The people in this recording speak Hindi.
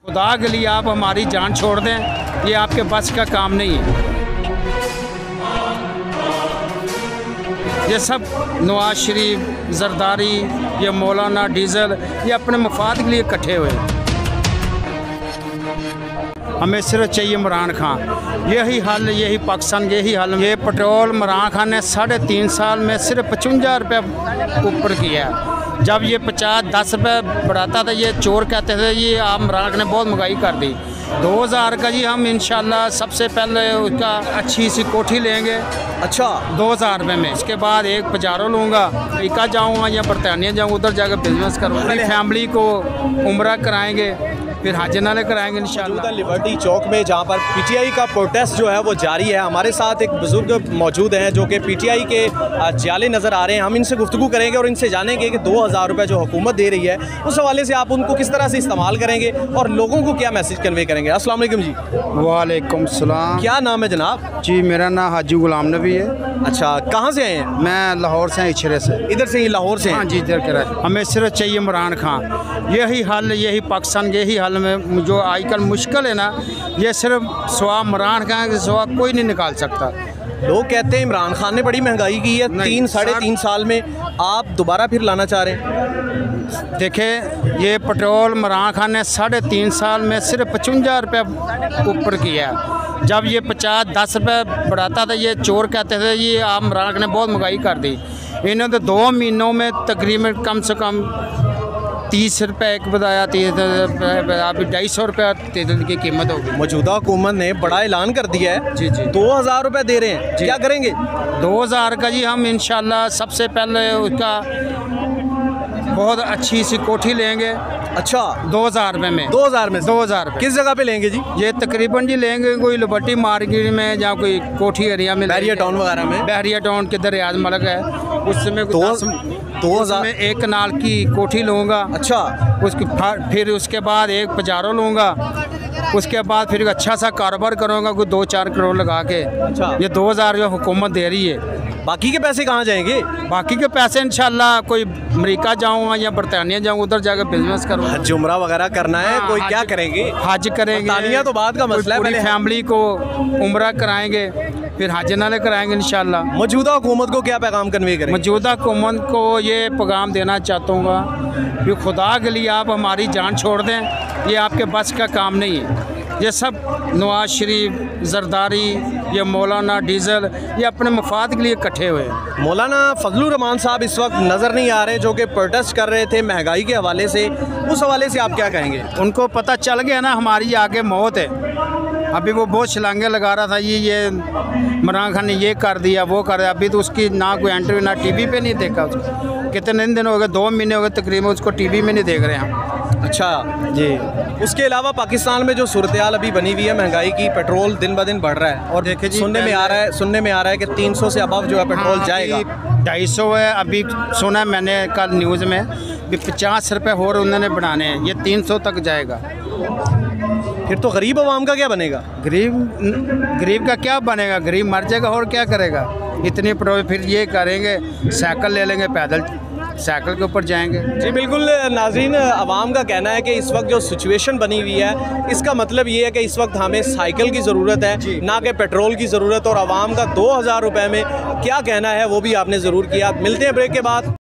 खुदा के लिए आप हमारी जान छोड़ दें, ये आपके बस का काम नहीं है। ये सब नवाज शरीफ, जरदारी, ये मौलाना, डीजल, ये अपने मफाद के लिए इकट्ठे हुए हैं। हमें सिर्फ चाहिए इमरान खान, यही हल, यही पाकिस्तान, यही हल। ये पेट्रोल इमरान खान ने 3.5 साल में सिर्फ 55 रुपये ऊपर किया। जब ये 50-10 रुपये बढ़ाता था, ये चोर कहते थे। ये आप इमरान खान ने बहुत महंगाई कर दी। 2000 का जी हम इंशाल्लाह सबसे पहले उसका अच्छी सी कोठी लेंगे। अच्छा, 2000 रुपये में। इसके बाद एक पजारो लूँगा, अमेरिका जाऊँगा या बरतानिया जाऊँगा, उधर जाकर बिजनेस करूँगा। अपनी फैमिली को उम्रा कराएँगे, फिर हज नाले कराएंगे इंशाल्लाह। लिबर्टी चौक में जहाँ पर पीटीआई का प्रोटेस्ट जो है वो जारी है। हमारे साथ एक बुजुर्ग मौजूद हैं जो कि पीटीआई के जाले नज़र आ रहे हैं। हम इनसे गुफ्तगू करेंगे और इनसे जानेंगे कि 2000 रुपये जो हुकूमत दे रही है उस हवाले से आप उनको किस तरह से इस्तेमाल करेंगे और लोगों को क्या मैसेज कन्वे करेंगे। अस्सलाम वालेकुम जी। वालेकुम सलाम। क्या नाम है जनाब? जी मेरा नाम हाजी गुलाम नबी है। अच्छा, कहाँ से आए हैं? मैं लाहौर से, इचरे से। इधर से ही, लाहौर से? हाँ जी, इधर के रहे। हमें सिर्फ चाहिए इमरान खान, यही हल, यही पाकिस्तान, यही हल में जो आजकल मुश्किल है ना, ये सिर्फ सवा इमरान खान के सवा कोई नहीं निकाल सकता। लोग कहते हैं इमरान खान ने बड़ी महंगाई की है 3-3.5 साल में, आप दोबारा फिर लाना चाह रहे हैं? देखें, ये पेट्रोल इमरान खान ने 3.5 साल में सिर्फ 55 रुपये ऊपर किया। जब ये 50-10 रुपये बढ़ाता था, ये चोर कहते थे। ये आप इमरान खान ने बहुत महंगाई कर दी। इन्होंने तो 2 महीनों में तकरीबन कम से कम 30 रुपये एक बताया, 250 रुपये तेल की कीमत होगी। मौजूदा हुकूमत ने बड़ा ऐलान कर दिया है। जी जी, 2000 रुपये दे रहे हैं, क्या करेंगे? 2000 का जी हम इंशाल्लाह सबसे पहले उसका बहुत अच्छी सी कोठी लेंगे। अच्छा, 2000 रुपये में? 2000 में? 2000 रुपये। किस जगह पे लेंगे जी? ये तकरीबन जी लेंगे कोई लिबर्टी मार्केट में या कोई कोठी एरिया में, बहरिया टाउन वगैरह में। बहरिया टाउन के दर रियाज मलक है, उसमें 2000 में एक कनाल की कोठी लूँगा। अच्छा, फिर उसके बाद एक पजारो लूँगा। उसके बाद फिर अच्छा सा कारोबार करूँगा, कोई 2-4 करोड़ लगा के। अच्छा, ये 2000 जो हुकूमत दे रही है। बाकी के पैसे कहाँ जाएंगे? बाकी के पैसे इंशाल्लाह कोई अमेरिका जाऊँगा या बरतानिया जाऊँगा, उधर जाकर बिजनेस करूँगा। हज उम्रा वगैरह करना है। कोई क्या करेंगे? हज करेंगे। बरतानिया तो बाद का मसला है। पूरी फैमिली को उम्रा कराएंगे, फिर हज नाले कराएंगे इंशाल्लाह। मौजूदा हुकूमत को क्या पैगाम कन्वे करेंगे? मौजूदा हुकूमत को ये पैगाम देना चाहता हूँ कि खुदा के लिए आप हमारी जान छोड़ दें, ये आपके बस का काम नहीं है। ये सब नवाज शरीफ, जरदारी, ये मौलाना, डीजल, ये अपने मफाद के लिए इकट्ठे हुए हैं। मौलाना फजलुर रहमान साहब इस वक्त नज़र नहीं आ रहे, जो कि प्रोटेस्ट कर रहे थे महंगाई के हवाले से। उस हवाले से आप क्या कहेंगे? उनको पता चल गया ना हमारी आगे मौत है। अभी वो बहुत छलांगे लगा रहा था, ये इमरान खान ने ये कर दिया, वो कर दिया। अभी तो उसकी ना कोई इंटरव्यू, ना टीवी पे नहीं देखा उसको। कितने दिन हो गए, 2 महीने हो गए तकरीबन, उसको टीवी में नहीं देख रहे हम। अच्छा जी। उसके अलावा पाकिस्तान में जो सूरत हाल अभी बनी हुई है महंगाई की, पेट्रोल दिन ब दिन बढ़ रहा है और देखिए जी, सुनने में आ रहा है कि 300 से अबव जो है पेट्रोल जाएगा। 250 है अभी, सुना मैंने कल न्यूज़ में भी 50 रुपये और उन्होंने बढ़ाने हैं, ये 300 तक जाएगा। फिर तो गरीब आवाम का क्या बनेगा? गरीब का क्या बनेगा? गरीब मर जाएगा और क्या करेगा? इतनी फिर ये करेंगे, साइकिल ले लेंगे, पैदल साइकिल के ऊपर जाएंगे। जी बिल्कुल नाज़रीन, आवाम का कहना है कि इस वक्त जो सिचुएशन बनी हुई है, इसका मतलब ये है कि इस वक्त हमें साइकिल की ज़रूरत है, ना कि पेट्रोल की ज़रूरत। और आवाम का 2000 रुपये में क्या कहना है वो भी आपने ज़रूर किया। मिलते हैं ब्रेक के बाद।